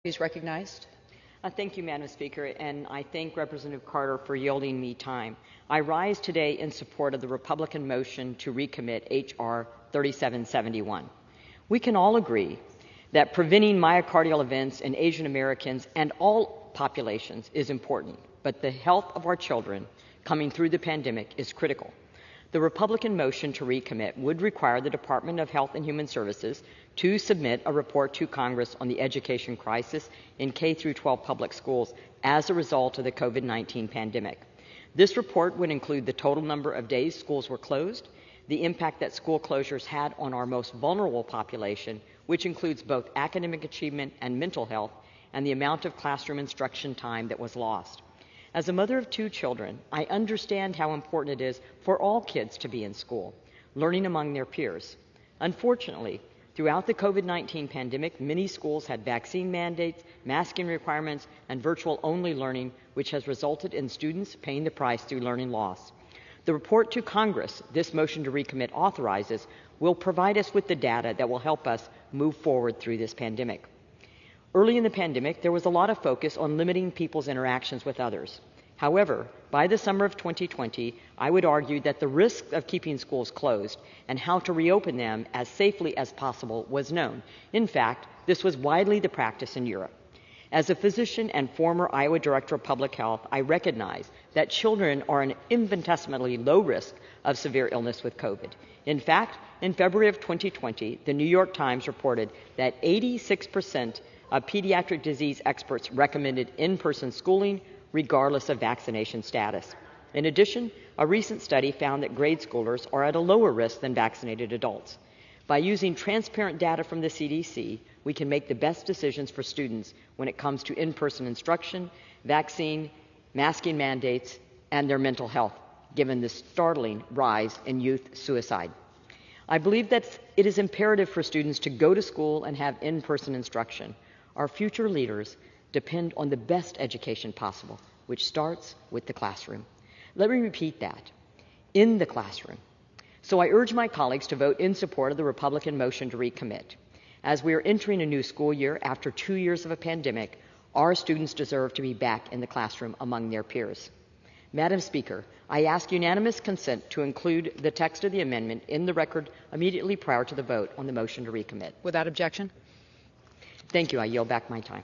He's recognized. Thank you, Madam Speaker, and I thank Representative Carter for yielding me time. I rise today in support of the Republican motion to recommit H.R. 3771. We can all agree that preventing myocardial events in Asian Americans and all populations is important, but the health of our children coming through the pandemic is critical. The Republican motion to recommit would require the Department of Health and Human Services to submit a report to Congress on the education crisis in K-12 public schools as a result of the COVID-19 pandemic. This report would include the total number of days schools were closed, the impact that school closures had on our most vulnerable population, which includes both academic achievement and mental health, and the amount of classroom instruction time that was lost. As a mother of 2 children, I understand how important it is for all kids to be in school, learning among their peers. Unfortunately, throughout the COVID-19 pandemic, many schools had vaccine mandates, masking requirements, and virtual-only learning, which has resulted in students paying the price through learning loss. The report to Congress this motion to recommit authorizes will provide us with the data that will help us move forward through this pandemic. Early in the pandemic, there was a lot of focus on limiting people's interactions with others. However, by the summer of 2020, I would argue that the risk of keeping schools closed and how to reopen them as safely as possible was known. In fact, this was widely the practice in Europe. As a physician and former Iowa Director of Public Health, I recognize that children are an infinitesimally low risk of severe illness with COVID. In fact, in February of 2020, the New York Times reported that 86% of pediatric disease experts recommended in-person schooling regardless of vaccination status. In addition, a recent study found that grade schoolers are at a lower risk than vaccinated adults. By using transparent data from the CDC, we can make the best decisions for students when it comes to in-person instruction, vaccine, masking mandates, and their mental health, given the startling rise in youth suicide. I believe that it is imperative for students to go to school and have in-person instruction. Our future leaders depend on the best education possible, which starts with the classroom. Let me repeat that, in the classroom. So I urge my colleagues to vote in support of the Republican motion to recommit. As we are entering a new school year after 2 years of a pandemic, our students deserve to be back in the classroom among their peers. Madam Speaker, I ask unanimous consent to include the text of the amendment in the record immediately prior to the vote on the motion to recommit. Without objection. Thank you. I yield back my time.